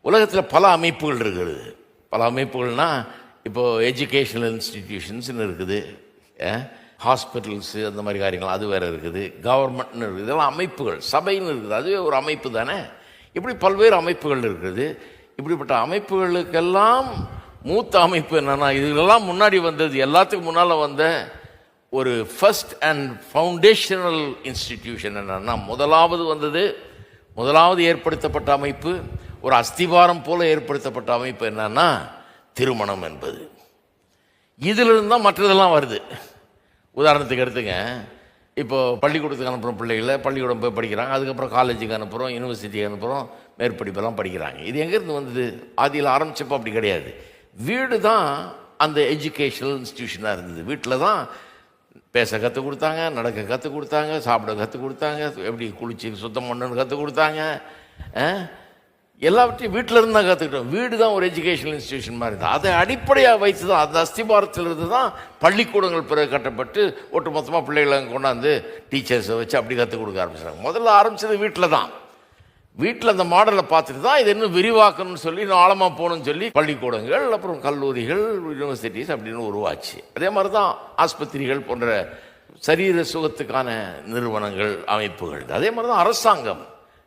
உலகத்தில் பல அமைப்புகள் இருக்குது. பல அமைப்புகள்னால் இப்போது எஜுகேஷனல் இன்ஸ்டிடியூஷன்ஸ்னு இருக்குது, ஹாஸ்பிட்டல்ஸு அந்த மாதிரி காரியங்கள் அது வேறு இருக்குது, கவர்மெண்ட்னு இருக்குது, இதெல்லாம் அமைப்புகள். சபைன்னு இருக்குது, அதுவே ஒரு அமைப்பு தானே. இப்படி பல்வேறு அமைப்புகள் இருக்குது. இப்படிப்பட்ட அமைப்புகளுக்கெல்லாம் மூத்த அமைப்பு என்னென்னா, இதுக்கெல்லாம் முன்னாடி வந்தது, எல்லாத்துக்கும் முன்னால் வந்த ஒரு ஃபர்ஸ்ட் அண்ட் ஃபவுண்டேஷனல் இன்ஸ்டிடியூஷன் என்னென்னா, முதலாவது ஏற்படுத்தப்பட்ட அமைப்பு, ஒரு அஸ்திவாரம் போல ஏற்படுத்தப்பட்ட அமைப்பு என்னன்னா திருமணம் என்பது. இதிலிருந்து தான் மற்றதெல்லாம் வருது. உதாரணத்துக்கு எடுத்துங்க, இப்போ பள்ளிக்கூடத்துக்கு அனுப்புகிறோம் பிள்ளைகளை, பள்ளிக்கூடம் போய் படிக்கிறாங்க, அதுக்கப்புறம் காலேஜுக்கு அனுப்புகிறோம், யூனிவர்சிட்டிக்கு அனுப்புகிறோம், மேற்படிப்பெல்லாம் படிக்கிறாங்க. இது எங்கேருந்து வந்தது? ஆதியில் ஆரம்பித்தப்போ அப்படி கிடையாது. வீடு தான் அந்த எஜுகேஷனல் இன்ஸ்டிடியூஷனாக இருந்தது. வீட்டில் தான் பேச கற்றுக் கொடுத்தாங்க, நடக்க கற்றுக் கொடுத்தாங்க, சாப்பிட கற்றுக் கொடுத்தாங்க, எப்படி குளிச்சு சுத்தம் பண்ணணுன்னு கற்றுக் கொடுத்தாங்க. எல்லாவற்றையும் வீட்டில் இருந்து தான் கற்றுக்கிட்டோம். வீடு தான் ஒரு எஜுகேஷனல் இன்ஸ்டிடியூஷன் மாதிரி இருந்தது. அதை அடிப்படையாக வைத்து தான், அந்த அஸ்திபாரத்திலிருந்து தான் பள்ளிக்கூடங்கள் பிறகு கட்டப்பட்டு ஒட்டு மொத்தமாக பிள்ளைகளை கொண்டாந்து டீச்சர்ஸை வச்சு அப்படி கற்றுக் கொடுக்க ஆரம்பிச்சாங்க. முதல்ல ஆரம்பித்தது வீட்டில் தான். வீட்டில் அந்த மாடலை பார்த்துட்டு தான் இதை இன்னும் விரிவாக்கணும்னு சொல்லி, இன்னும் ஆழமாக போகணும்னு சொல்லி பள்ளிக்கூடங்கள், அப்புறம் கல்லூரிகள், யூனிவர்சிட்டிஸ் அப்படின்னு உருவாச்சு. அதே மாதிரி தான் ஆஸ்பத்திரிகள் போன்ற சரீர சுகத்துக்கான நிறுவனங்கள், அமைப்புகள். அதே மாதிரி தான் அரசாங்கம்,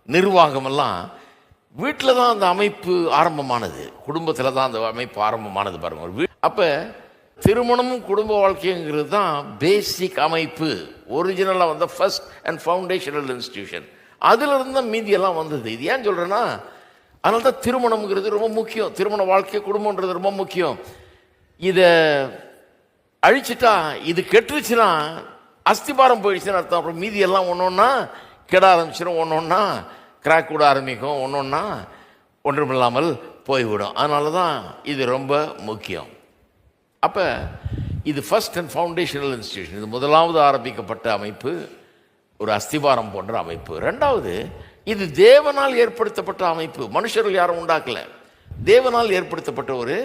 நிர்வாகமெல்லாம் வீட்டில் தான் அந்த அமைப்பு ஆரம்பமானது, குடும்பத்தில் தான் அந்த அமைப்பு ஆரம்பமானது. பாருங்க, அப்போ திருமணமும் குடும்ப வாழ்க்கைங்கிறது தான் பேசிக் அமைப்பு, ஒரிஜினலாக வந்த ஃபர்ஸ்ட் அண்ட் ஃபவுண்டேஷனல் இன்ஸ்டிடியூஷன். அதிலிருந்து தான் மீதியெல்லாம் வந்தது. இது ஏன் சொல்கிறேன்னா, அதனால தான் திருமணம்ங்கிறது ரொம்ப முக்கியம். திருமண வாழ்க்கை, குடும்பன்றது ரொம்ப முக்கியம். இதை அழிச்சிட்டா, இது கெட்டுருச்சுன்னா அஸ்திபாரம் போயிடுச்சுன்னு அர்த்தம். அப்புறம் மீதியெல்லாம் ஒன்றொன்னா கெட ஆரம்பிச்சிடும், ஒன்றொன்னா கிராக் விட ஆரம்பிக்கும், ஒன்றொன்னா ஒன்றுமில்லாமல் போய்விடும். அதனால தான் இது ரொம்ப முக்கியம். அப்போ இது ஃபர்ஸ்ட் அண்ட் ஃபவுண்டேஷனல் இன்ஸ்டிடியூஷன். இது முதலாவது ஆரம்பிக்கப்பட்ட அமைப்பு, ஒரு அஸ்திபாரம் போன்ற அமைப்பு. ரெண்டாவது, இது தேவனால் ஏற்படுத்தப்பட்ட அமைப்பு. மனுஷர்கள் யாரும் உண்டாக்கல, தேவனால் ஏற்படுத்தப்பட்ட ஒரு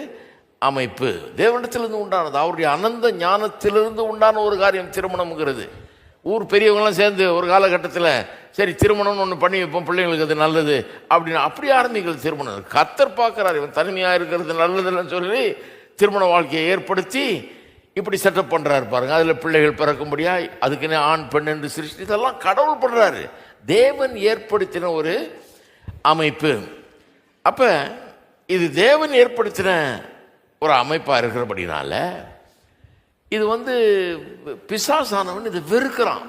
அமைப்பு, தேவனிடத்திலிருந்து உண்டானது, அவருடைய அனந்த ஞானத்திலிருந்து உண்டான ஒரு காரியம் திருமணம்ங்கிறது. ஊர் பெரியவங்களாம் சேர்ந்து ஒரு காலகட்டத்தில் சரி திருமணம்னு ஒன்று பண்ணி வைப்போம், பிள்ளைங்களுக்கு அது நல்லது அப்படின்னு அப்படி ஆரம்பிக்கிறது திருமணம். கர்த்தர் பார்க்குறாரு, இவன் தனிமையாக இருக்கிறது நல்லதுன்னு சொல்லி திருமண வாழ்க்கையை ஏற்படுத்தி இப்படி செட்டப் பண்ணுறாரு பாருங்க. அதில் பிள்ளைகள் பிறக்கும்படியா அதுக்குன்னு ஆண் பெண் என்று சிருஷ்டி, இதெல்லாம் கடவுள் பண்ணுறாரு, தேவன் ஏற்படுத்தின ஒரு அமைப்பு. அப்போ இது தேவன் ஏற்படுத்தின ஒரு அமைப்பாக இருக்கிறபடினால இது பிசாசானவன் இதை வெறுக்கிறான்.